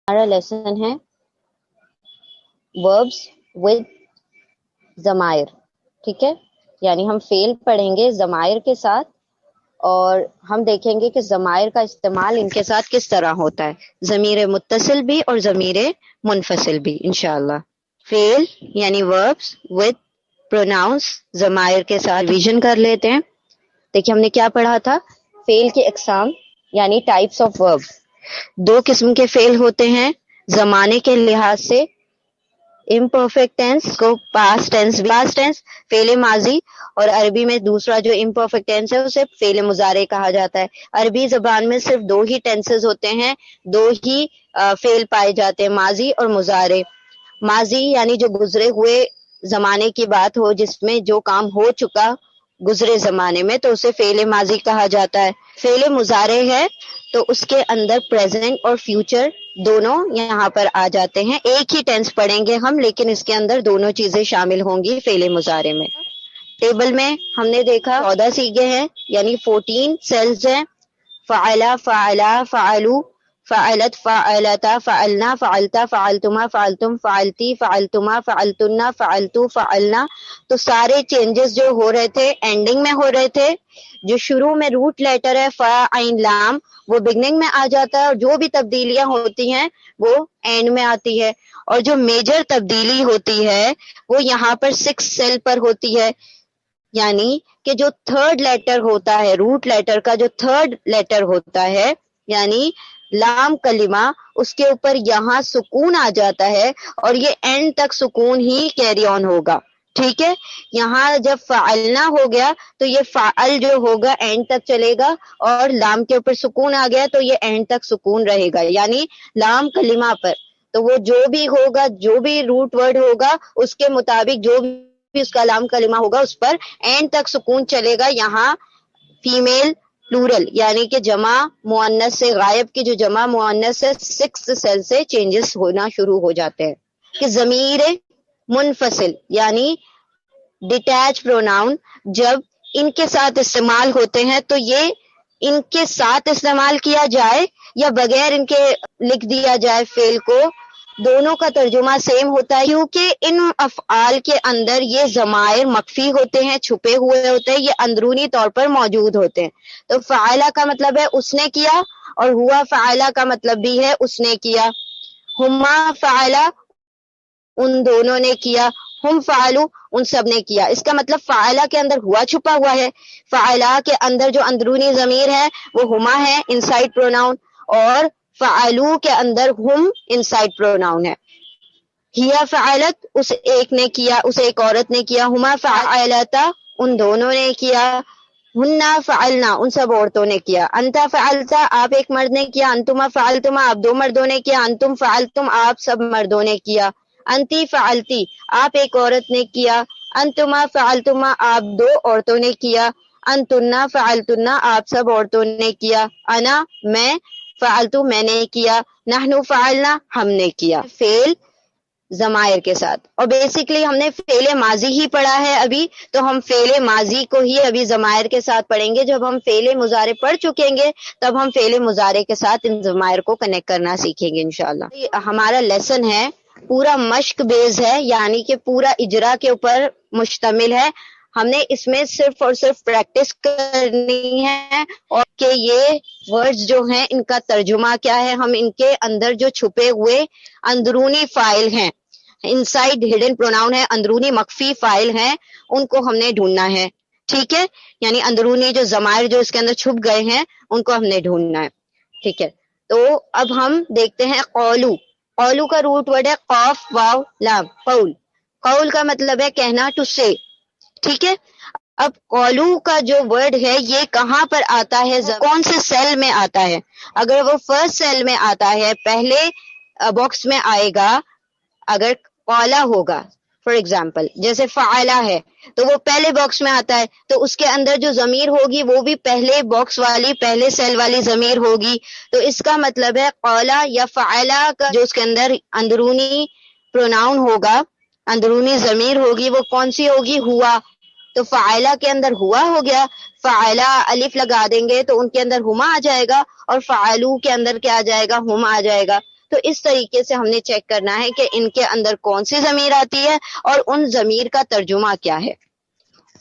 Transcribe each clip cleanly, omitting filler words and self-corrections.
ہمارا لیسن ہے verbs with ضمائر. ٹھیک ہے، یعنی ہم فعل پڑھیں گے ضمائر کے ساتھ، اور ہم دیکھیں گے کہ ضمائر کا استعمال ان کے ساتھ کس طرح ہوتا ہے، ضمیر متصل بھی اور ضمیر منفصل بھی انشاءاللہ. فعل یعنی وربس ود پروناؤنس ضمائر کے ساتھ ریویژن کر لیتے ہیں. دیکھیں ہم نے کیا پڑھا تھا، فعل کی اقسام یعنی ٹائپس آف ورب. دو قسم کے فعل ہوتے ہیں زمانے کے لحاظ سے، امپرفیکٹ ٹینس کو پاسٹ ٹینس فعل ماضی، اور عربی میں دوسرا جو امپرفیکٹ ٹینس ہے اسے فعل مضارع کہا جاتا ہے. عربی زبان میں صرف دو ہی ٹینسز ہوتے ہیں، دو ہی فعل پائے جاتے ہیں، ماضی اور مضارع. ماضی یعنی جو گزرے ہوئے زمانے کی بات ہو، جس میں جو کام ہو چکا گزرے زمانے میں، تو اسے فعل ماضی کہا جاتا ہے. فعل مضارع ہے تو اس کے اندر پریزنٹ اور فیوچر دونوں یہاں پر آ جاتے ہیں. ایک ہی ٹینس پڑھیں گے ہم، لیکن اس کے اندر دونوں چیزیں شامل ہوں گی فعل مضارع میں. ٹیبل میں ہم نے دیکھا 14 سیغے ہیں، یعنی 14 سیلز ہیں. فعلا، فعلا، فعلو، فعلت، فعلتا، فعلنا، فعلتا، فعلتما، فعلتم، فعلتی، فعلتما، فعلتنا، فعلتو، فعلنا. تو سارے چینجز جو ہو رہے تھے اینڈنگ میں ہو رہے تھے. جو شروع میں روٹ لیٹر ہے فا عین لام، وہ بگننگ میں آ جاتا ہے، اور جو بھی تبدیلیاں ہوتی ہیں وہ اینڈ میں آتی ہے. اور جو میجر تبدیلی ہوتی ہے وہ یہاں پر 6 سیل پر ہوتی ہے، یعنی کہ جو تھرڈ لیٹر ہوتا ہے، روٹ لیٹر کا جو تھرڈ لیٹر ہوتا ہے یعنی لام کلمہ، اس کے اوپر یہاں سکون آ جاتا ہے، اور یہ اینڈ تک سکون ہی کیری آن ہوگا. ٹھیک ہے، یہاں جب فعلنا ہو گیا تو یہ فعل جو ہوگا اینڈ تک چلے گا، اور لام کے اوپر سکون آ گیا تو یہ اینڈ تک سکون رہے گا، یعنی لام کلمہ پر. تو وہ جو بھی ہوگا، جو بھی روٹ ورڈ ہوگا، اس کے مطابق جو بھی اس کا لام کلمہ ہوگا اس پر اینڈ تک سکون چلے گا. یہاں فیمیل پلورل یعنی کہ جمع مؤنث سے غائب کی جو جمع مؤنث سے 6 سیل سے چینجز ہونا شروع ہو جاتے ہیں. کہ ضمیر منفصل یعنی ڈیٹیچ پروناؤن جب ان کے ساتھ استعمال ہوتے ہیں تو یہ ان کے ساتھ استعمال کیا جائے یا بغیر ان کے لکھ دیا جائے فعل کو، دونوں کا ترجمہ سیم ہوتا ہے، کیونکہ ان افعال کے اندر یہ ضمائر مخفی ہوتے ہیں، چھپے ہوئے ہوتے ہیں، یہ اندرونی طور پر موجود ہوتے ہیں. تو فعلہ کا مطلب ہے اس نے کیا، اور ہوا فعلہ کا مطلب بھی ہے اس نے کیا. ہما فعلہ ان دونوں نے کیا، ہم فعلو ان سب نے کیا. اس کا مطلب فعلہ کے اندر ہوا چھپا ہوا ہے، فعلہ کے اندر جو اندرونی ضمیر ہے وہ ہما ہے انسائڈ پروناؤن، اور فعلو کے اندر ہم انسائڈ پروناؤن ہے. ہیا فعلت اس ایک نے کیا، اس ایک عورت نے کیا. ہما فعلتا ان دونوں نے کیا. ہننا فعلنا ان سب عورتوں نے کیا. انتا فعلتا آپ ایک مرد نے کیا. انتما فعلتما آپ دو مردوں نے کیا. انتم فعلتم آپ سب مردوں نے کیا. انتی فعلتی آپ ایک عورت نے کیا. انتما فعلتما آپ دو عورتوں نے کیا. انتنا فعلتنا آپ سب عورتوں نے کیا. انا میں، فعلتو میں نے کیا. نحنو فعلنا ہم نے کیا. فعل ضمائر کے ساتھ. اور بیسیکلی ہم نے فعل ماضی ہی پڑھا ہے ابھی، تو ہم فعل ماضی کو ہی ابھی ضمائر کے ساتھ پڑھیں گے. جب ہم فعل مضارع پڑھ چکیں گے تب ہم فعل مضارع کے ساتھ ان ضمائر کو کنیکٹ کرنا سیکھیں گے انشاءاللہ. ہمارا لیسن ہے پورا مشق بیس ہے، یعنی کہ پورا اجرا کے اوپر مشتمل ہے. ہم نے اس میں صرف اور صرف پریکٹس کرنی ہے، اور کہ یہ ورڈز جو ہیں ان کا ترجمہ کیا ہے، ہم ان کے اندر جو چھپے ہوئے اندرونی فائل ہیں، انسائڈ ہڈن پروناؤن ہے، اندرونی مخفی فائل ہیں، ان کو ہم نے ڈھونڈنا ہے. ٹھیک ہے، یعنی اندرونی جو ضمائر جو اس کے اندر چھپ گئے ہیں ان کو ہم نے ڈھونڈنا ہے. ٹھیک ہے، تو اب ہم دیکھتے ہیں قولو. قولو کا روٹ ورڈ ہے قاف واو لام، قول. قول کا مطلب ہے کہنا، ٹو سے. ٹھیک ہے، اب قولو کا جو ورڈ ہے یہ کہاں پر آتا ہے، کون سے سیل میں آتا ہے. اگر وہ فرسٹ سیل میں آتا ہے، پہلے باکس میں آئے گا. اگر قولا ہوگا فار ایگزامپل جیسے فعلا ہے تو وہ پہلے باکس میں آتا ہے، تو اس کے اندر جو ضمیر ہوگی وہ بھی پہلے باکس والی، پہلے سیل والی ضمیر ہوگی. تو اس کا مطلب ہے قولا یا فعلا کا جو اس کے اندر اندرونی پروناؤن ہوگا، اندرونی ضمیر ہوگی، وہ کون سی ہوگی، ہوا. تو فعلا کے اندر ہوا ہو گیا، فعلا الف لگا دیں گے تو ان کے اندر ہما آ جائے گا، اور فعلو کے اندر کیا آ جائے گا، ہم آ جائے گا. تو اس طریقے سے ہم نے چیک کرنا ہے کہ ان کے اندر کون سی ضمیر آتی ہے اور ان ضمیر کا ترجمہ کیا ہے.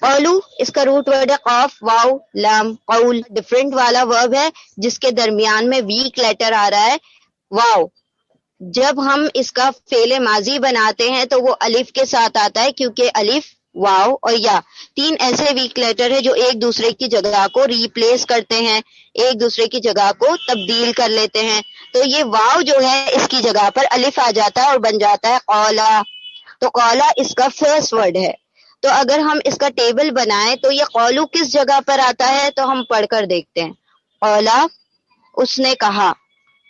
قولو اس کا روٹ ورڈ ہے قاف واو لام. قول ڈفرینٹ والا ورب ہے جس کے درمیان میں ویک لیٹر آ رہا ہے واو. جب ہم اس کا فعل ماضی بناتے ہیں تو وہ الف کے ساتھ آتا ہے کیونکہ الف واو اور یا تین ایسے ویک لیٹر ہیں جو ایک دوسرے کی جگہ کو ریپلیس کرتے ہیں, ایک دوسرے کی جگہ کو تبدیل کر لیتے ہیں. تو یہ واو جو ہے اس کی جگہ پر الف آ جاتا ہے اور بن جاتا ہے قولا. تو قولا اس کا فرسٹ ورڈ ہے. تو اگر ہم اس کا ٹیبل بنائیں تو یہ قولو کس جگہ پر آتا ہے تو ہم پڑھ کر دیکھتے ہیں. قولا اس نے کہا,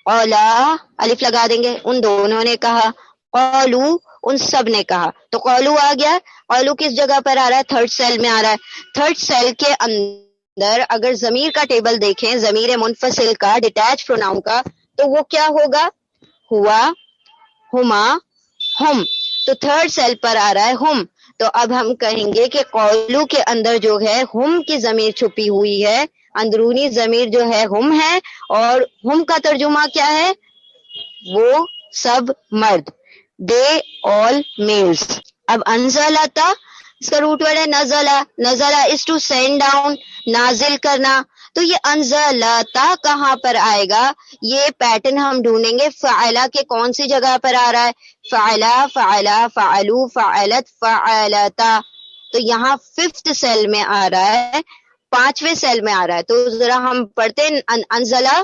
قولا الف لگا دیں گے, ان دونوں نے کہا. قولو ان سب نے کہا. تو قولو آ گیا. قولو کس جگہ پر آ رہا ہے؟ تھرڈ سیل میں آ رہا ہے. تھرڈ سیل کے اندر اگر ضمیر کا ٹیبل دیکھیں, ضمیر منفصل کا, ڈیٹیچ پروناؤن کا, تو وہ کیا ہوگا؟ ہوا, ہما, ہم. تو تھرڈ سیل پر آ رہا ہے ہم. تو اب ہم کہیں گے کہ قولو کے اندر جو ہے ہم کی ضمیر چھپی ہوئی ہے, اندرونی ضمیر جو ہے ہم ہے, اور ہم کا ترجمہ کیا ہے؟ وہ سب مرد, دے آل میلز. اب انزلتا اس کا روٹ ورڈ ہے نزلہ. نزلہ از ٹو سینڈ ڈاؤن, نازل کرنا. تو یہ انزلتا کہاں پر آئے گا؟ یہ پیٹرن ہم ڈھونڈیں گے فعلا کے کون سی جگہ پر آ رہا ہے. فعلا, فعلا, فعلو, فعلت, فعلتا. تو یہاں ففتھ سیل میں آ رہا ہے, پانچویں سیل میں آ رہا ہے. تو ذرا ہم پڑھتے ہیں انزلہ,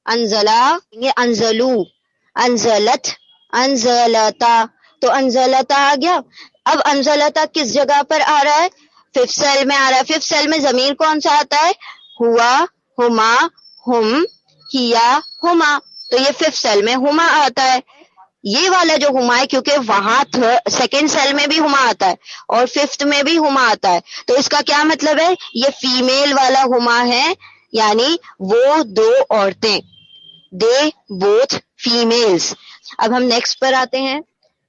انزلہ, یہ انزلو, انزلت, انزلتا. تو انزلتا آ گیا. اب انزلتا کس جگہ پر آ رہا ہے؟ ففتھ سیل میں آ رہا ہے. ففتھ سیل میں ضمیر کون سا آتا ہے؟ ہوا, ہما, ہم, ہیا, ہما. تو یہ ففتھ سیل میں ہما آتا ہے. یہ والا جو ہما ہے کیونکہ وہاں سیکنڈ سیل میں بھی ہما آتا ہے اور ففتھ میں بھی ہما آتا ہے, تو اس کا کیا مطلب ہے؟ یہ فیمیل والا ہما ہے, یعنی وہ دو عورتیں, دے بوتھ فیمیلز. اب ہم نیکسٹ پر آتے ہیں.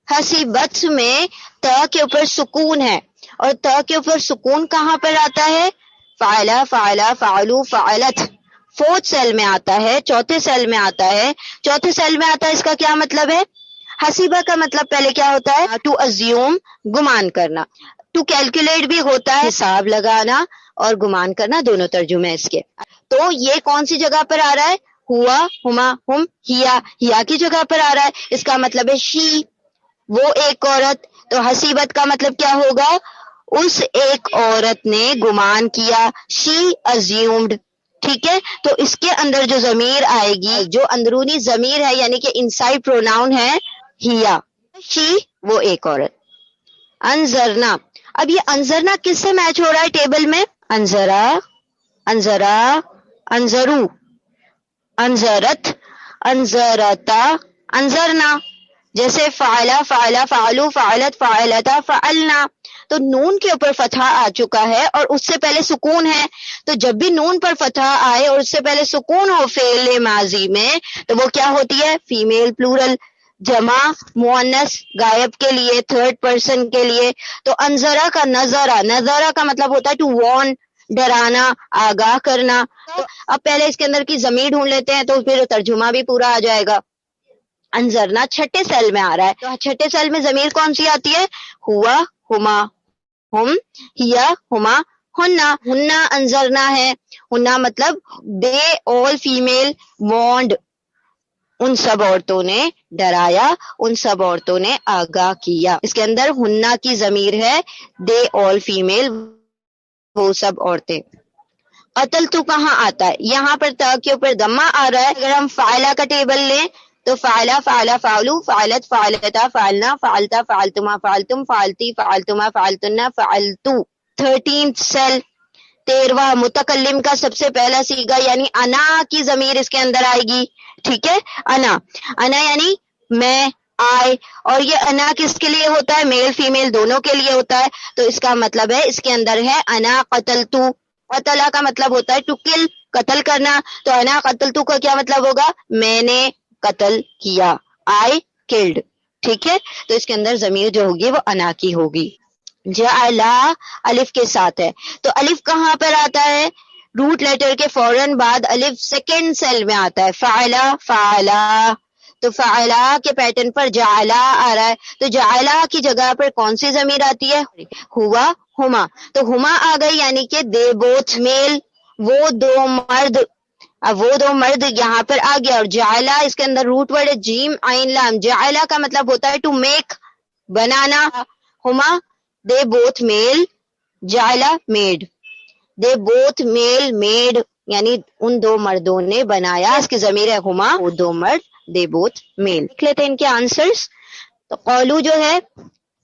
حسیبت میں تا کے اوپر سکون ہے, اور تا کے اوپر سکون کہاں پر آتا ہے؟ فعلا, فعلا, فعلو, فعلت. فورتھ سیل میں آتا ہے, چوتھے سیل میں آتا ہے. چوتھے سیل میں آتا ہے, اس کا کیا مطلب ہے؟ حسیبہ کا مطلب پہلے کیا ہوتا ہے؟ ٹو ازیوم, گمان کرنا. ٹو کیلکولیٹ بھی ہوتا ہے, حساب لگانا اور گمان کرنا, دونوں ترجمے اس کے. تو یہ کون سی جگہ پر آ رہا ہے؟ ہوا, ہما, ہم, ہیا. ہیا کی جگہ پر آ رہا ہے, اس کا مطلب ہے شی, وہ ایک عورت. تو حسیبت کا مطلب کیا ہوگا؟ اس ایک عورت نے گمان کیا, شی ازیومڈ. ٹھیک ہے, تو اس کے اندر جو ضمیر آئے گی, جو اندرونی ضمیر ہے یعنی کہ انسائڈ پروناؤن ہے ہیا, شی وہ ایک عورت. انظرنا, اب یہ انظرنا کس سے میچ ہو رہا ہے ٹیبل میں؟ انظرا, انظرا, انظرو, انظرت, انظرتا, انظرنا. جیسے فعلا, فعلا, فعلو, فعلت, فعلتا, فعلنا. تو نون کے اوپر فتحہ آ چکا ہے اور اس سے پہلے سکون ہے. تو جب بھی نون پر فتحہ آئے اور اس سے پہلے سکون ہو فعل ماضی میں, تو وہ کیا ہوتی ہے؟ فیمیل پلورل, جمع مؤنث غائب کے لیے, تھرڈ پرسن کے لیے. تو انظرا کا نظرہ, نظرہ کا مطلب ہوتا ہے ٹو وارن, ڈرانا, آگاہ کرنا. تو اب پہلے اس کے اندر کی ضمیر ڈھونڈ لیتے ہیں تو پھر ترجمہ بھی پورا آ جائے گا. انظرنا چھٹے سیل میں آ رہا ہے, تو چھٹے سیل میں ضمیر کون سی آتی ہے؟ ہوا, ہما, ہم, ہیا, ہما, ہننا. ہننا انظرنا ہے. ہننا مطلب دے آل فیمیل وارنڈ, ان سب عورتوں نے ڈرایا, ان سب عورتوں نے آگاہ کیا. اس کے اندر ہننا کی ضمیر ہے, دے آل فیمیل, وہ سب عورتیں. قتل تو کہاں آتا ہے؟ یہاں پر تا کے اوپر ضمہ آ رہا ہے. اگر ہم فاعلہ کا ٹیبل لیں تو فعلا, فعلا, فعلو, فعلت, فعلتا, فعلنا, فعلتا, فعلتما, فعلتم, فعلتی, فعلتما, فعلتنا, فعلتو. 13th سیل, 13واں متکلم کا سب سے پہلا صیغہ یعنی انا کی ضمیر اس کے اندر آئے گی. ٹھیک ہے, انا, انا یعنی میں, آئے. اور یہ انا کس کے لیے ہوتا ہے؟ میل فیمیل دونوں کے لیے ہوتا ہے. تو اس کا مطلب ہے اس کے اندر ہے انا قتلتو. قتلا کا مطلب ہوتا ہے ٹو کل, قتل کرنا. تو انا قتلتو کا کیا مطلب ہوگا؟ میں نے قتل کیا, آئی کلڈ. ٹھیک ہے, تو اس کے اندر ضمیر جو ہوگی وہ انا کی ہوگی. جعلا الف کے ساتھ ہے. تو الف کہاں پر آتا ہے؟ روٹ لیٹر کے فوراً بعد الف سیکنڈ سیل میں آتا ہے. فعلا, فعلا, تو فعلا کے پیٹرن پر جعلا آ رہا ہے، تو جعلا کی جگہ پر کون سی ضمیر آتی ہے؟ ہوا، ہما، تو ہما آ گئی یعنی کہ دے بوتھ میل، وہ دو مرد، اب وہ دو مرد یہاں پر آ گیا. اور جعلا اس کے اندر روٹ ورڈ ہے جیم عین لام. جعلا کا مطلب ہوتا ہے ٹو میک، بنانا. ہما دے بوتھ میل، جعلا made, they both male made یعنی ان دو مردوں نے بنایا. اس کی ضمیر ہے ہما، وہ دو مرد، دے بوتھ میل. دیکھ لیتے ہیں ان کے آنسرز. تو قولو جو ہے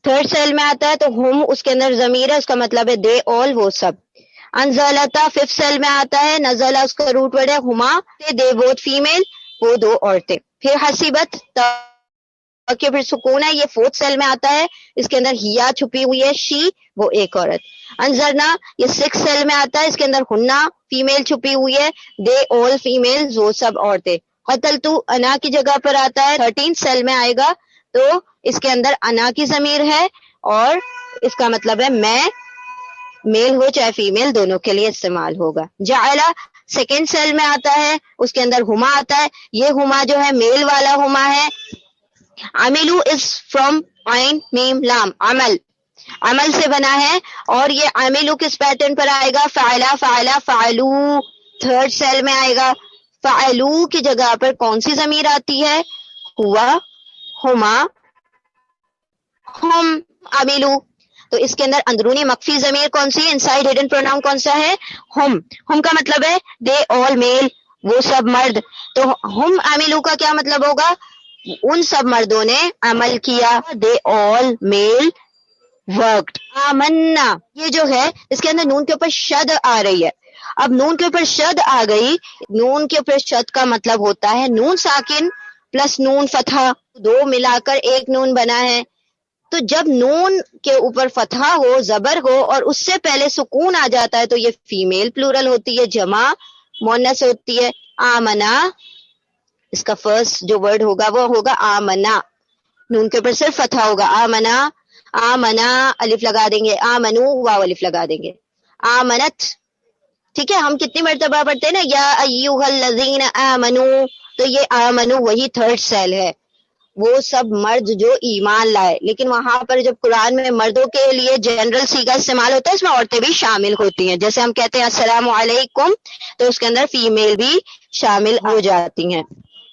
تھرڈ سیل میں آتا ہے، تو ہم اس کے اندر ضمیر ہے، اس کا مطلب ہے دے آل، وہ سب. انزلتا ففتھ سیل میں آتا ہے، نزلہ اس کا روٹ ورڈ ہے ہما، دے بوتھ فیمیل، وہ دو عورتیں. پھر حسیبت کہ پھر سکون ہے، یہ فورتھ سیل میں آتا ہے، اس کے اندر ہیا چھپی ہوئی ہے، شی وہ ایک عورت. انظرنا یہ سکس سیل میں آتا ہے، اس کے اندر ہننا فیمیل چھپی ہوئی ہے، دے آل فیمیل، وہ سب عورتیں. قتل تو انا کی جگہ پر آتا ہے، 13 سیل میں آئے گا، تو اس کے اندر انا کی ضمیر ہے اور اس کا مطلب ہے میں، میل ہو چاہے فیمیل دونوں کے لیے استعمال ہوگا. جعلا سیکنڈ سیل میں آتا ہے، اس کے اندر ہما آتا ہے، یہ ہما جو ہے میل والا ہما ہے. عملو از فرام عین میم لام، عمل، عمل سے بنا ہے. اور یہ عملو کس پیٹرن پر آئے گا؟ فعلا، فعلا، فعلو تھرڈ سیل میں آئے گا. فعلو کی جگہ پر کون سی ضمیر آتی ہے؟ ہوا، ہما، ہم، عملو. تو اس کے اندر اندرونی مخفی ضمیر کون سی ہے؟ انسائیڈ ہڈن پروناؤن کون سا ہے؟ ہم. ہم کا مطلب ہے دے آل میل، وہ سب مرد. تو ہم عملو کا کیا مطلب ہوگا؟ ان سب مردوں نے عمل کیا، دے آل میل ورکڈ. آمنا یہ جو ہے اس کے اندر نون کے اوپر شد آ رہی ہے. اب نون کے اوپر شد آ گئی، نون کے اوپر شد کا مطلب ہوتا ہے نون ساکن پلس نون فتح، دو ملا کر ایک نون بنا ہے. تو جب نون کے اوپر فتح ہو، زبر ہو اور اس سے پہلے سکون آ جاتا ہے تو یہ فیمیل پلورل ہوتی ہے، جمع مونس ہوتی ہے. آمنا اس کا فرسٹ جو ورڈ ہوگا وہ ہوگا آمنا، نون کے اوپر صرف فتح ہوگا. آمنا، آمنا الف لگا دیں گے، آمنو واو الف لگا دیں گے. آمنت، ٹھیک ہے. ہم کتنی مرتبہ پڑھتے ہیں نا یا ایھا الذین آمنو، تو یہ آمنو وہی تھرڈ سیل ہے، وہ سب مرد جو ایمان لائے. لیکن وہاں پر جب قرآن میں مردوں کے لیے جنرل سیگا استعمال ہوتا ہے، اس میں عورتیں بھی شامل ہوتی ہیں. جیسے ہم کہتے ہیں السلام علیکم، تو اس کے اندر فیمیل بھی شامل ہو جاتی ہیں.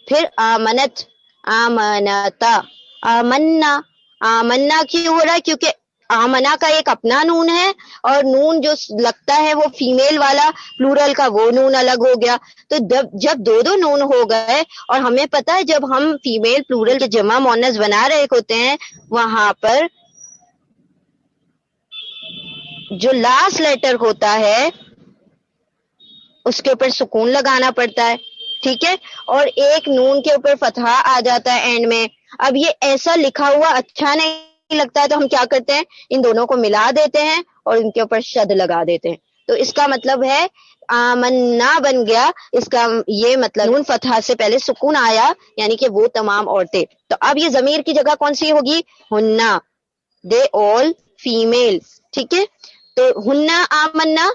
پھر آمنت، آمنتا، آمنا. آمنا کیوں ہو رہا ہے؟ کیونکہ آمنا کا ایک اپنا نون ہے اور نون جو لگتا ہے وہ فیمیل والا پلورل کا، وہ نون الگ ہو گیا. تو جب دو دو نون ہو گئے، اور ہمیں پتہ ہے جب ہم فیمیل پلورل کے جمع مونس بنا رہے ہوتے ہیں وہاں پر جو لاسٹ لیٹر ہوتا ہے اس کے اوپر سکون لگانا پڑتا ہے، ٹھیک ہے. اور ایک نون کے اوپر فتحہ آ جاتا ہے اینڈ میں. اب یہ ایسا لکھا ہوا اچھا نہیں لگتا ہے تو ہم کیا کرتے ہیں، ان دونوں کو ملا دیتے ہیں اور ان کے اوپر شد لگا دیتے ہیں. تو اس کا مطلب ہے آمنا بن گیا، اس کا یہ مطلب نون فتحہ سے پہلے سکون آیا یعنی کہ وہ تمام عورتیں. تو اب یہ ضمیر کی جگہ کون سی ہوگی؟ ہننا، دے آل فیمیل، ٹھیک ہے. تو ہننا آمنا،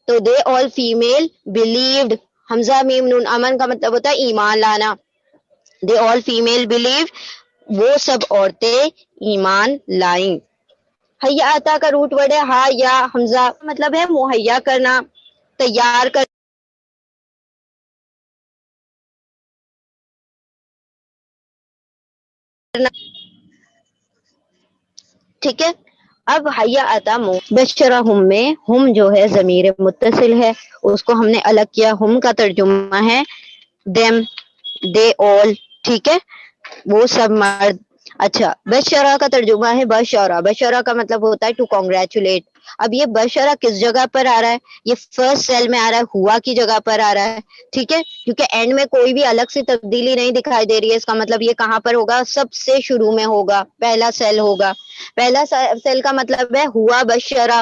تو دے آل فیمیل بلیوڈ. حمزہ میم نون امن کا مطلب ہوتا ہے ایمان لانا. دے آل فیمیل بلیو، وہ سب عورتیں ایمان لائیں. حیا آتا کا روٹ ورڈ ہے ہا یا حمزہ، مطلب ہے مہیا کرنا، تیار کرنا. ٹھیک ہے. اب حیا آتا بشرا ہم میں ہم جو ہے ضمیر متصل ہے، اس کو ہم نے الگ کیا. ہم کا ترجمہ ہے دیم، دے آل، ٹھیک ہے، وہ سب مرد. اچھا، بشرا کا ترجمہ ہے بشرا. بشرا کا مطلب ہوتا ہے ٹو کانگریچولیٹ. اب یہ بشرا کس جگہ پر آ رہا ہے؟ یہ فرسٹ سیل میں آ رہا ہے، ہوا کی جگہ پر آ رہا ہے، ٹھیک ہے. کیونکہ اینڈ میں کوئی بھی الگ سی تبدیلی نہیں دکھائی دے رہی ہے، اس کا مطلب یہ کہاں پر ہوگا؟ سب سے شروع میں ہوگا، پہلا سیل ہوگا. پہلا سیل کا مطلب ہے ہوا بشرا.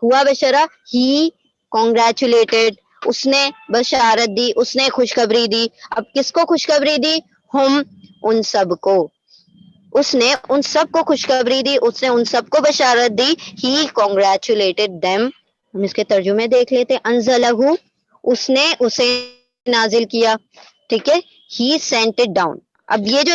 ہوا بشرا، ہی کانگریچولیٹڈ، اس نے بشارت دی، اس نے خوشخبری دی. اب کس کو خوشخبری دی؟ ہم، ان سب کو. اس نے ان سب کو خوشخبری دی، اس نے ان سب کو بشارت دی. ہی کانگریچولیٹڈ دیم. ہم اس کے ترجمے دیکھ لیتے. انزلہ، اس نے اسے نازل کیا، ٹھیک ہے. He sent it down. اب یہ جو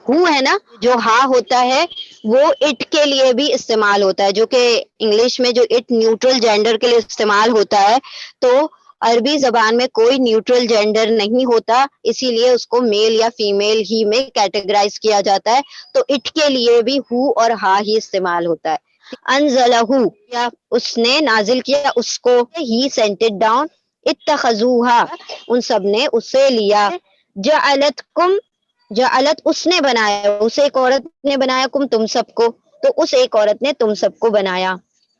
ہو ہے نا، جو ہا ہوتا ہے وہ اٹ کے لیے بھی استعمال ہوتا ہے، جو کہ انگلش میں جو اٹ نیوٹرل جینڈر کے لیے استعمال ہوتا ہے، تو عربی زبان میں کوئی نیوٹرل جینڈر نہیں ہوتا، اسی لیے اس کو میل یا فیمیل ہی میں کیٹیگرائز کیا جاتا ہے، تو اٹ کے لیے بھی ہو اور ہا ہی استعمال ہوتا ہے۔ انزلہ، یا اس نے نازل کیا اس کو، ہی سینٹ اٹ ڈاؤن، اتخذوہا ان سب نے اسے لیا، جعلتکم، جعلت اس نے بنایا، اسے ایک عورت نے بنایا، کم تم سب کو، تو اس ایک عورت نے تم سب کو بنایا،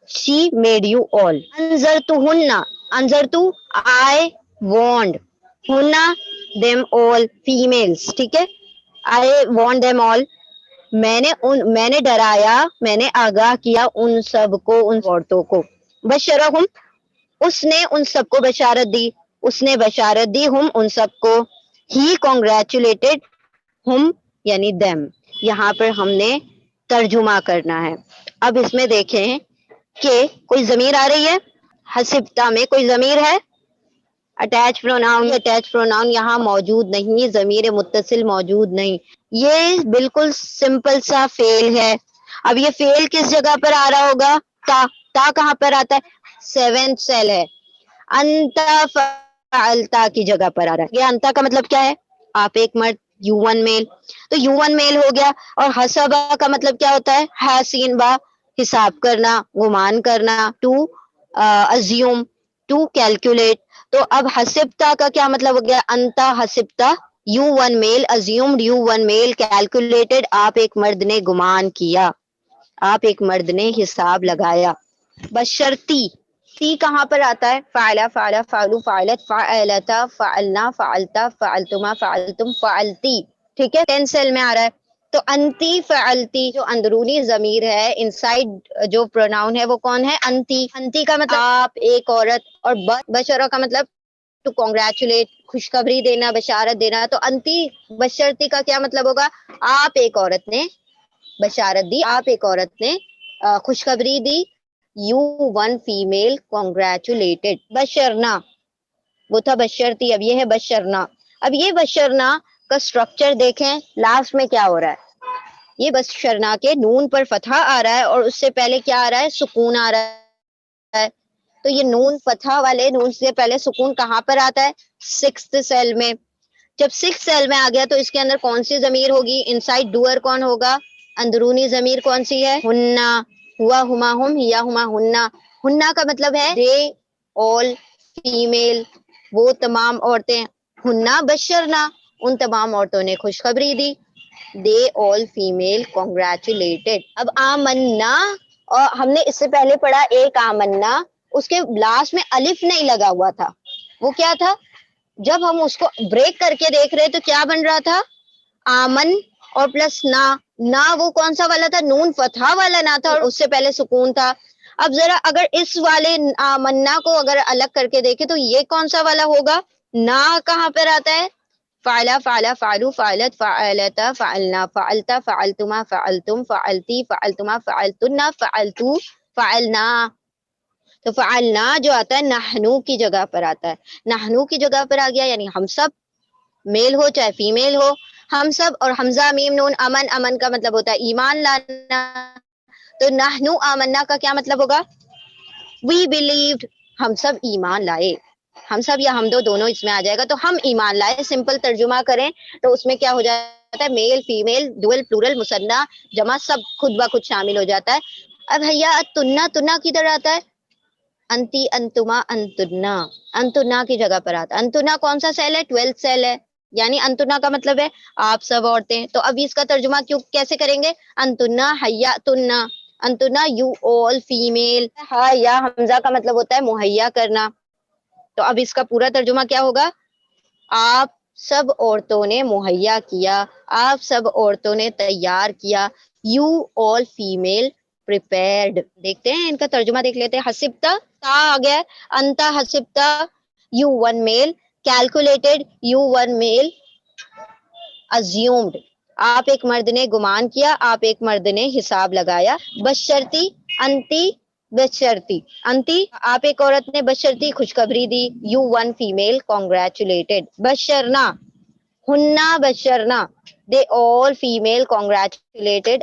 she made you all۔ انذرتہن، انذرتو I warned، ہننا them all females، ٹھیک ہے، I warned them all، میں نے ڈرایا، میں نے آگاہ کیا ان سب کو، ان عورتوں کو، بشرہم اس نے ان سب کو بشارت دی، اس نے بشارت دی ہم ان سب کو، ہی congratulated ہم یعنی them، یہاں پر ہم نے ترجمہ کرنا ہے۔ اب اس میں دیکھیں کہ کوئی ضمیر آ رہی ہے، حسبتا میں کوئی ضمیر ہے، اٹیچ پروناؤن، اٹیچ پروناؤن یہاں موجود نہیں، ضمیر متصل موجود نہیں، یہ بالکل سمپل سا فعل ہے۔ اب یہ فعل کس جگہ پر آ رہا ہوگا؟ تا، تا کہاں پر آتا ہے؟ 7th سیل ہے، انتا فعلتا کی جگہ پر آ رہا ہے۔ یہ انتا کا مطلب کیا ہے؟ آپ ایک مرد، یو ون میل، تو یو ون میل ہو گیا، اور حسبا کا مطلب کیا ہوتا ہے؟ حسین با، حساب کرنا، گمان کرنا، ٹو ازیوم، ٹو کیلکولیٹ، تو اب حسبتا کا کیا مطلب ہو گیا؟ انتا حسبتا you one male, assumed you one male, calculated آپ ایک مرد نے گمان کیا، آپ ایک مرد نے حساب لگایا۔ بشرتی، تی کہاں پر آتا ہے؟ فعلا، فعلا، فعلو، فعلت، فعلتا، فعلنا، فعلتا، فعلتما، فعلتم، فعلتی، ٹھیک ہے، 10 سیل میں آ رہا ہے۔ تو انتی فعلتی جو اندرونی ضمیر ہے، انسائڈ جو پروناؤن ہے وہ کون ہے؟ انتی، انتی کا مطلب آپ ایک عورت، اور بشرا کا مطلب ٹو کانگریچولیٹ، خوشخبری دینا، بشارت دینا، تو انتی بشرتی کا کیا مطلب ہوگا؟ آپ ایک عورت نے بشارت دی، آپ ایک عورت نے خوشخبری دی، یو ون فیمیل کانگریچولیٹڈ۔ بشرنا وہ تھا بشرتی، اب یہ ہے بشرنا۔ اب یہ بشرنا کا سٹرکچر دیکھیں، لاسٹ میں کیا ہو رہا ہے؟ یہ بشرنا کے نون پر فتحہ آ رہا ہے، اور اس سے پہلے کیا آ رہا ہے؟ سکون آ رہا ہے، تو یہ نون فتحہ والے نون سے پہلے سکون کہاں پر آتا ہے؟ 6th سیل میں۔ جب 6th سیل میں آ گیا تو اس کے اندر کون سی ضمیر ہوگی؟ انسائڈ ڈوئر کون ہوگا؟ اندرونی ضمیر کون سی ہے؟ ہننا، ہوا، ہما، ہم، ہیا، ہما، ہننا۔ ہننا کا مطلب ہے دے آل فیمیل، وہ تمام عورتیں، ہننا بشرنا ان تمام عورتوں نے خوشخبری دی، دے آل فیمیل کانگریچولیٹڈ۔ اب آمنا، اور ہم نے اس سے پہلے پڑھا ایک آمنا، اس کے لاسٹ میں الف نہیں لگا ہوا تھا، وہ کیا تھا؟ جب ہم اس کو بریک کر کے دیکھ رہے تو کیا بن رہا تھا؟ آمن اور پلس نا وہ کون سا والا تھا؟ نون فتحہ والا نا تھا، اور اس سے پہلے سکون تھا۔ اب ذرا اگر اس والے آمنا کو اگر الگ کر کے دیکھیں تو یہ کون سا والا ہوگا؟ نا کہاں پر آتا ہے؟ فعلا، فعلا، فعلو، فعلت، فعلتا، فعلنا، فعلتا، فعلتما، فعلتم، فعلتی، فعلتما، فعلتنا، فعلتو، فعلنا، تو فعلنا جو آتا ہے نحنو کی جگہ پر آتا ہے، نحنو کی جگہ پر آ گیا، یعنی ہم سب، میل ہو چاہے فیمیل ہو، ہم سب، اور حمزہ میم نون امن، امن کا مطلب ہوتا ہے ایمان لانا، تو نحنو آمنا کا کیا مطلب ہوگا؟ وی بلیوڈ، ہم سب ایمان لائے، ہم سب یا ہم دو دونوں اس میں آ جائے گا، تو ہم ایمان لائے، سمپل ترجمہ کریں تو اس میں کیا ہو جاتا ہے؟ میل، فیمیل، ڈوئل، پلورل، مثنیٰ، جمع، سب خود بخود شامل ہو جاتا ہے۔ اب حیا تنا، تنا کدھر آتا ہے؟ انتی، انتما، انتنا، انتنا کی جگہ پر آتا ہے۔ انتنا کون سا سیل ہے؟ 12th سیل ہے، یعنی انتنا کا مطلب ہے آپ سب عورتیں، تو اب اس کا ترجمہ کیسے کریں گے؟ انتنا حیا تنا، انتنا یو آل فیمیل، ہا یا حمزہ کا مطلب ہوتا ہے مہیا کرنا، تو اب اس کا پورا ترجمہ کیا ہوگا؟ آپ سب عورتوں نے مہیا کیا، آپ سب عورتوں نے تیار کیا، یو آل فیمیل پریپیئرڈ۔ دیکھتے ہیں ان کا ترجمہ دیکھ لیتے ہیں۔ حسبتا، تا آ گیا، انتا حسبتا you one male, calculated you one male, assumed آپ ایک مرد نے گمان کیا، آپ ایک مرد نے حساب لگایا، بشرتی، انتی بشرتی، انتی آپ ایک عورت نے بشرتی خوشخبری دی، یو ون فیمیل کانگریچولیٹڈ، بشرنا ہننا بشرنا They all female congratulated.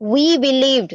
we believed.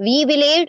we believed,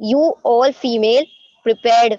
you all female prepared.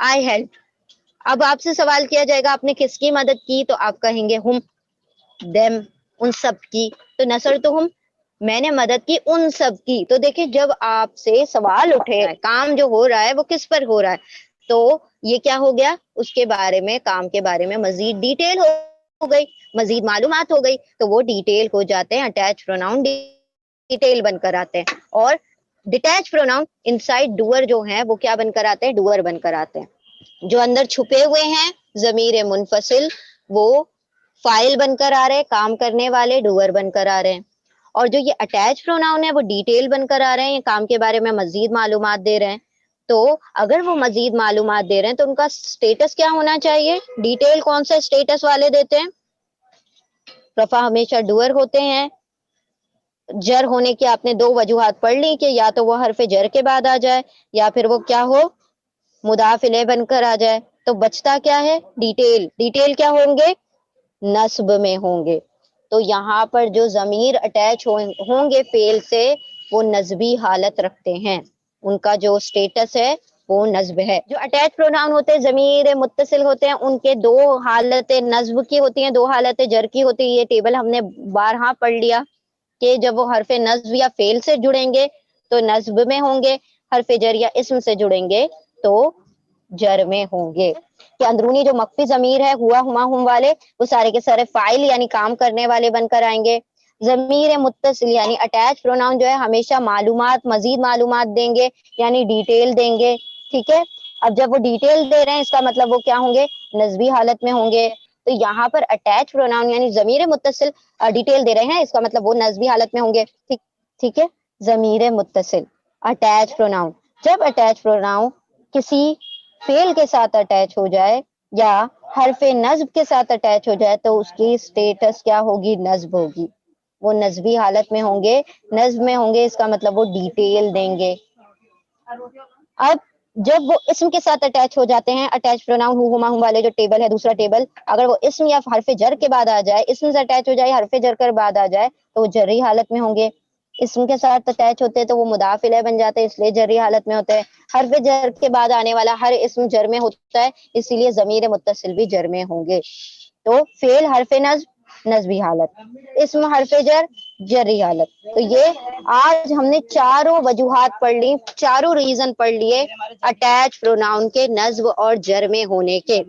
I helped. اب آپ سے سوال کیا جائے گا آپ نے کس کی مدد کی, تو آپ کہیں گے ہم, them, ان سب کی. تو نصرتہم, میں نے مدد کی ان سب کی. تو دیکھیں جب آپ سے سوال اٹھے کام جو ہو رہا ہے وہ کس پر ہو رہا ہے, تو یہ کیا ہو گیا, اس کے بارے میں, کام کے بارے میں مزید ڈیٹیل ہو گئی, مزید معلومات ہو گئی. تو وہ ڈیٹیل ہو جاتے ہیں اٹیچ پروناؤن, ڈیٹیل بن کر آتے ہیں. اور ڈیٹیچ پروناؤن انسائڈ ڈوئر جو ہیں وہ کیا بن کر آتے ہیں, ڈوئر بن کر آتے ہیں. جو اندر چھپے ہوئے ہیں ضمیر منفصل وہ فائل بن کر آ رہے ہیں, کام کرنے والے ڈوئر بن کر آ رہے ہیں. اور جو یہ اٹیچ پروناؤن ہے وہ ڈیٹیل بن کر آ رہے ہیں, یہ کام کے بارے میں مزید معلومات دے رہے ہیں. تو اگر وہ مزید معلومات دے رہے ہیں تو ان کا سٹیٹس کیا ہونا چاہیے, ڈیٹیل کون سے سٹیٹس والے دیتے ہیں, رفع ہمیشہ ڈوئر ہوتے ہیں. جر ہونے کی آپ نے دو وجوہات پڑھ لی, کہ یا تو وہ حرف جر کے بعد آ جائے یا پھر وہ کیا ہو, مضاف الیہ بن کر آ جائے. تو بچتا کیا ہے, ڈیٹیل. ڈیٹیل کیا ہوں گے, نصب میں ہوں گے. تو یہاں پر جو ضمیر اٹیچ ہوں گے فعل سے وہ نصبی حالت رکھتے ہیں, ان کا جو سٹیٹس ہے وہ نصب ہے. جو اٹیچ پروناؤن ہوتے ہیں ضمیر متصل ہوتے ہیں ان کے دو حالتیں نصب کی ہوتی ہیں, دو حالتیں جر کی ہوتی ہیں. یہ ٹیبل ہم نے بارہا پڑھ لیا کہ جب وہ حرف نصب یا فعل سے جڑیں گے تو نصب میں ہوں گے, حرف جر یا اسم سے جڑیں گے تو جر میں ہوں گے. کہ اندرونی جو مخفی ضمیر ہے ہوا ہما ہم والے وہ سارے کے سارے فاعل یعنی کام کرنے والے بن کر آئیں گے. ضمیر متصل یعنی اٹیچ پروناؤن جو ہے ہمیشہ معلومات, مزید معلومات دیں گے یعنی ڈیٹیل دیں گے. ٹھیک ہے, اب جب وہ ڈیٹیل دے رہے ہیں اس کا مطلب وہ کیا ہوں گے, نصبی حالت میں ہوں گے. تو یہاں پر اٹیچ پروناؤن یعنی ضمیر متصل ڈیٹیل دے رہے ہیں, اس کا مطلب وہ نصبی حالت میں ہوں گے. ٹھیک ہے, ضمیر متصل اٹیچ پروناؤن. جب اٹیچ پروناؤن کسی فعل کے ساتھ اٹیچ ہو جائے یا حرف نصب کے ساتھ اٹیچ ہو جائے تو اس کی سٹیٹس کیا ہوگی, نصب ہوگی. وہ نصبی حالت میں ہوں گے, نصب میں ہوں گے, اس کا مطلب وہ ڈیٹیل دیں گے. اب جب وہ اسم کے ساتھ اٹیچ ہو جاتے ہیں, اٹیچ پروناؤن ہو ہما ہم والے جو ٹیبل ہے دوسرا ٹیبل, اگر وہ اسم یا حرف جر کے بعد آ جائے, اسم سے اٹیچ ہو جائے, حرف جر کر بعد آ جائے تو وہ جری حالت میں ہوں گے. اسم کے ساتھ اٹیچ ہوتے ہیں تو وہ مضاف الیہ بن جاتے ہیں, اس لیے جری حالت میں ہوتے ہیں. حرف جر کے بعد آنے والا ہر اسم جر میں ہوتا ہے, اسی لیے ضمیر متصل بھی جر میں ہوں گے. تو فعل حرف نصب نصبی حالت, اسم حرف جر جری حالت. تو یہ آج ہم نے چاروں وجوہات پڑھ لی, چاروں ریزن پڑھ لیے اٹیچ پروناؤن کے نصب اور جر میں ہونے کے.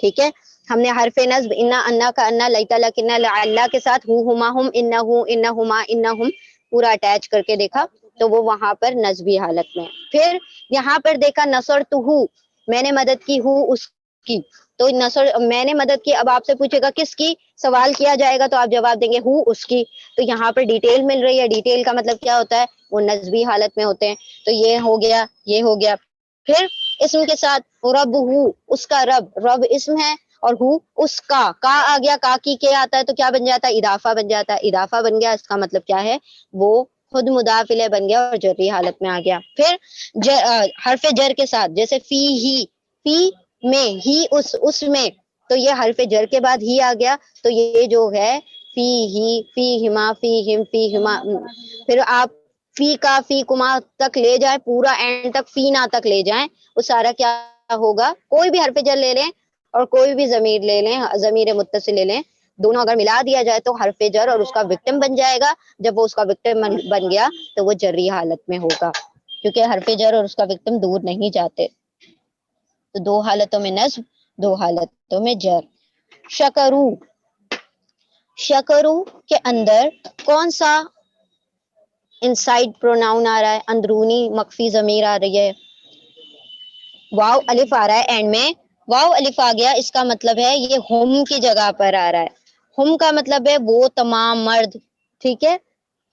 ٹھیک ہے, ہم نے حرف نصب انا انا کا انا, لیتا لکنا لعلہ کے ساتھ ہو ہما ہم, انہو انہما انہم پورا اٹیچ کر کے دیکھا تو وہ وہاں پر نصبی حالت میں. پھر یہاں پر دیکھا نصرتہ, میں نے مدد کی ہوں اس کی, تو نصر میں نے مدد کی. اب آپ سے پوچھے گا کس کی, سوال کیا جائے گا تو آپ جواب دیں گے ہوں اس کی. تو یہاں پر ڈیٹیل مل رہی ہے, ڈیٹیل کا مطلب کیا ہوتا ہے, وہ نصبی حالت میں ہوتے ہیں. تو یہ ہو گیا, یہ ہو گیا. پھر اسم کے ساتھ رب ہو, اس کا رب, رب اسم ہے اور ہو اس کا آ گیا, کا کی کے آتا ہے تو کیا بن جاتا ہے, اضافہ بن جاتا ہے. اضافہ بن گیا, اس کا مطلب کیا ہے, وہ خود مضاف الیہ بن گیا اور جری حالت میں آ گیا. پھر حرف جر کے ساتھ جیسے فی ہی, فی میں, ہی اس میں, تو یہ حرف جر کے بعد ہی آ گیا. تو یہ جو ہے فی ہی, فی ہما, فی ہم, فی ہما. پھر آپ فی کا فی کما تک لے جائیں, پورا اینڈ تک فی نا تک لے جائیں, وہ سارا کیا ہوگا, کوئی بھی حرف جر لے لیں اور کوئی بھی ضمیر لے لیں, ضمیر متصل لے لیں, دونوں اگر ملا دیا جائے تو حرف جر اور اس کا وکٹم بن جائے گا. جب وہ اس کا وکٹم بن گیا تو وہ جری حالت میں ہوگا, کیونکہ حرف جر اور اس کا وکٹم دور نہیں جاتے. تو دو حالتوں میں نصب, دو حالتوں میں جر. شکرو, شکرو کے اندر کون سا انسائڈ پروناؤن آ رہا ہے, اندرونی مخفی ضمیر آ رہی ہے, واو الف آ رہا ہے اینڈ میں, واو الف آ گیا, اس کا مطلب ہے یہ ہم کی جگہ پر آ رہا ہے. ہم کا مطلب ہے وہ تمام مرد. ٹھیک ہے,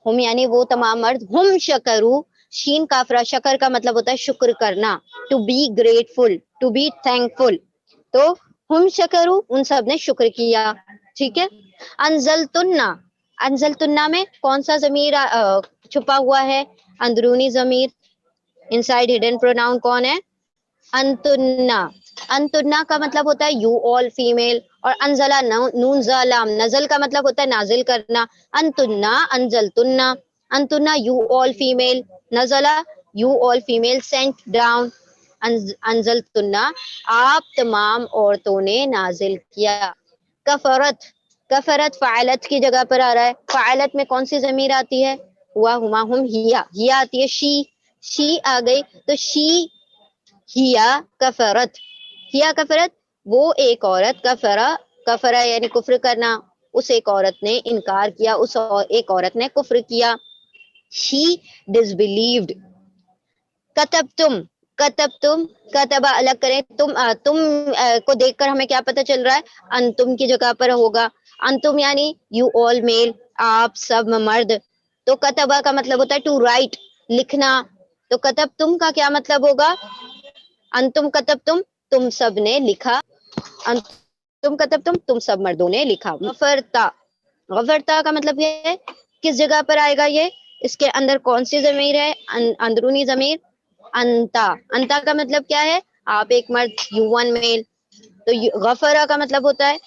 ہم یعنی وہ تمام مرد. ہم شکرو, شین کافرہ, شکر کا مطلب ہوتا ہے شکر کرنا, to be grateful, to be thankful. تو ہم شکرو, ان سب نے شکر کیا. ٹھیک ہے, انزلتنا, انزلتنا میں کون سا ضمیر چھپا ہوا ہے, اندرونی ضمیر. انسائڈ ہڈن پروناؤن کون ہے, انتنا. انتنا کا مطلب ہوتا ہے یو آل فیمیل, اور انزلہ نون زلام, نزل کا مطلب ہوتا ہے نازل کرنا. انتنا, انزلتنا, انتنا یو آل فیمیل, نزلہ you all female sent down. انزلتنا آپ تمام عورتوں نے نازل کیا. کفرت، کفرت فاعلت کی جگہ پر آ رہا ہے. فاعلت میں کون سی ضمیر آتی ہے؟ ہوا، ہما، ہم، ہیا آتی ہے. شی آ گئی تو شی ہیا کفرت. ہیا کفرت وہ ایک عورت، کفرا یعنی کفر کرنا، اس ایک عورت نے انکار کیا، اس ایک عورت نے کفر کیا. شی ڈسبلیوڈ. کتب تم کتبہ الگ کریں. تم کو دیکھ کر ہمیں کیا پتہ چل رہا ہے؟ انتم کی جگہ پر ہوگا. انتم یعنی یو آل میل، آپ سب مرد. تو کتبہ کا مطلب ہوتا ہے ٹو رائٹ، لکھنا. تو کتب تم کا کیا مطلب ہوگا؟ انتم کتب تم سب نے لکھا. تم کتب تم سب مردوں نے لکھا. غفرتا، غفرتا کا مطلب یہ ہے کس جگہ پر آئے گا یہ؟ اس کے اندر کون سی ضمیر ہے؟ اندرونی ضمیر انتا. انتا کا مطلب کیا ہے؟ آپ ایک مرد، یو ون میل. تو غفرا کا مطلب ہوتا ہے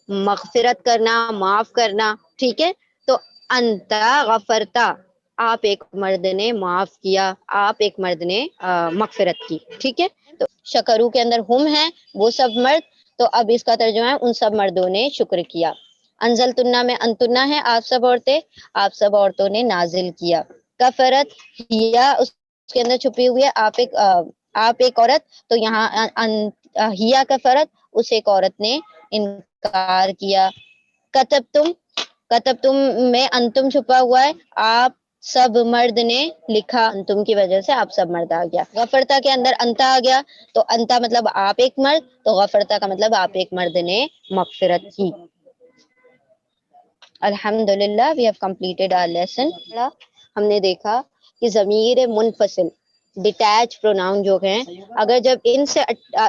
مغفرت کرنا، معاف کرنا. ٹھیک ہے، تو انتا غفرتا، آپ ایک مرد نے معاف کیا، آپ ایک مرد نے مغفرت کی. ٹھیک ہے، تو شکرو کے اندر ہم ہیں وہ سب مرد، تو اب اس کا ترجمہ ہے ان سب مردوں نے شکر کیا. انزلتنا میں انتنا ہے آپ سب عورتیں، آپ سب عورتوں نے نازل کیا. کفرت ہیا اس کے اندر چھپی ہوئی ہے آپ ایک عورت، تو یہاں ہیا کفرت اس ایک عورت نے انکار کیا. کتب تم میں انتم چھپا ہوا ہے، آپ سب مرد نے لکھا. انتم کی وجہ سے آپ سب مرد آ گیا. غفرتا کے اندر انتا آ گیا، تو انتا مطلب آپ ایک مرد، تو غفرتا کا مطلب آپ ایک مرد نے مغفرت کی. الحمدللہ we have completed our lesson. ہم نے دیکھا کہ ضمیر منفصل ڈیٹیچ پروناؤن جو ہیں، اگر جب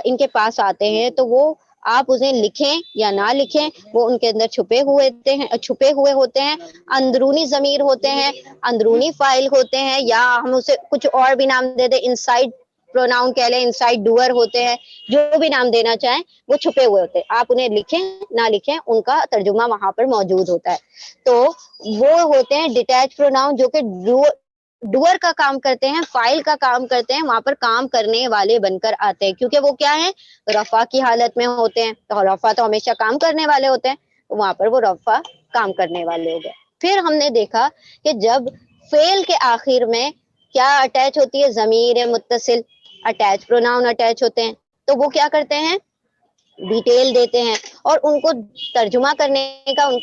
ان کے پاس آتے ہیں تو وہ آپ اسے لکھیں یا نہ لکھیں، وہ ان کے اندر چھپے ہوئے ہوتے ہیں. اندرونی ضمیر ہوتے ہیں، اندرونی فاعل ہوتے ہیں، یا ہم اسے کچھ اور بھی نام دے دیں، انسائڈ پروناؤن کہہ لیں، انسائڈ ڈوئر ہوتے ہیں، جو بھی نام دینا چاہیں وہ چھپے ہوئے ہوتے ہیں. آپ انہیں لکھیں نہ لکھیں، ان کا ترجمہ وہاں پر موجود ہوتا ہے. تو وہ ہوتے ہیں ڈیٹیچ پروناؤن جو کہ ڈوئر کا کام کرتے ہیں، فاعل کا کام کرتے ہیں، وہاں پر کام کرنے والے بن کر آتے ہیں، کیونکہ وہ کیا ہیں؟ رفع کی حالت میں ہوتے ہیں. تو رفع تو ہمیشہ کام کرنے والے ہوتے ہیں، تو وہاں پر وہ رفع کام کرنے والے ہو گئے. پھر ہم نے دیکھا کہ جب فعل کے آخر میں کیا اٹیچ ہوتی ہے؟ ضمیر متصل، اٹیچ پروناؤن اٹیچ ہوتے ہیں. تو وہ کیا کرتے ہیں؟ ڈیٹیل دیتے ہیں، اور ان کو ترجمہ کرنے کا، ان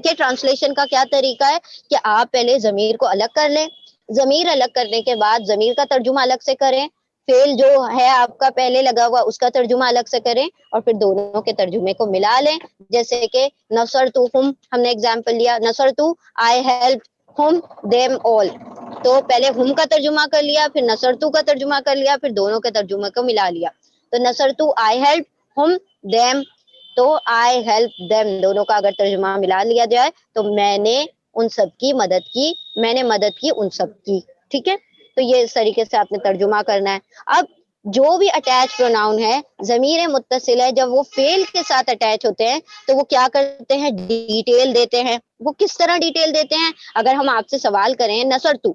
کے ٹرانسلیشن کا کیا طریقہ ہے کہ آپ پہلے ضمیر کو الگ کر لیں، ضمیر الگ کرنے کے بعد ضمیر کا ترجمہ الگ سے کریں، فعل جو ہے آپ کا پہلے لگا ہوا اس کا ترجمہ الگ سے کریں، اور پھر دونوں کے ترجمے کو ملا لیں. جیسے کہ نصرتہم، ہم نے اگزامپل لیا، نصرتو آئی ہیلپ ہم دیم آل. تو پہلے ہم کا ترجمہ کر لیا، پھر نصرتو کا ترجمہ کر لیا، پھر دونوں کے ترجمے کو ملا لیا. تو نصرتو آئی ہیلپ ہم دیم، تو آئی ہیلپ دیم دونوں کا اگر ترجمہ ملا لیا جائے تو میں نے ان سب کی مدد کی، میں نے مدد کی ان سب کی. ٹھیک ہے، تو یہ اس طریقے سے آپ نے ترجمہ کرنا ہے. اب جو بھی اٹیچ پروناؤن ہے، ضمیر متصل ہے، جب وہ فعل کے ساتھ اٹیچ ہوتے ہیں تو وہ کیا کرتے ہیں؟ ڈیٹیل دیتے ہیں. وہ کس طرح ڈیٹیل دیتے ہیں؟ اگر ہم آپ سے سوال کریں نصرتو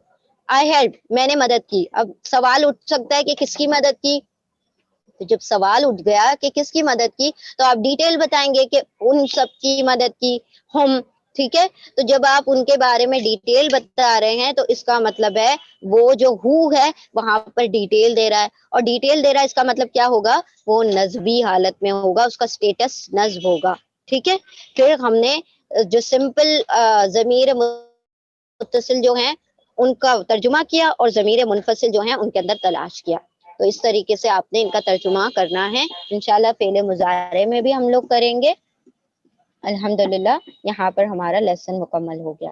آئی ہیلپ، میں نے مدد کی، اب سوال اٹھ سکتا ہے کہ کس کی مدد کی. تو جب سوال اٹھ گیا کہ کس کی مدد کی، تو آپ ڈیٹیل بتائیں گے کہ ان سب کی مدد کی ہم. ٹھیک ہے، تو جب آپ ان کے بارے میں ڈیٹیل بتا رہے ہیں تو اس کا مطلب ہے وہ جو ہو ہے وہاں پر ڈیٹیل دے رہا ہے، اور ڈیٹیل دے رہا ہے اس کا مطلب کیا ہوگا؟ وہ نصبی حالت میں ہوگا، اس کا سٹیٹس نصب ہوگا. ٹھیک ہے، پھر ہم نے جو سمپل ضمیر متصل جو ہیں ان کا ترجمہ کیا، اور ضمیر منفصل جو ہیں ان کے اندر تلاش کیا. تو اس طریقے سے آپ نے ان کا ترجمہ کرنا ہے. انشاءاللہ فعل مضارع میں بھی ہم لوگ کریں گے. الحمدللہ یہاں پر ہمارا لیسن مکمل ہو گیا.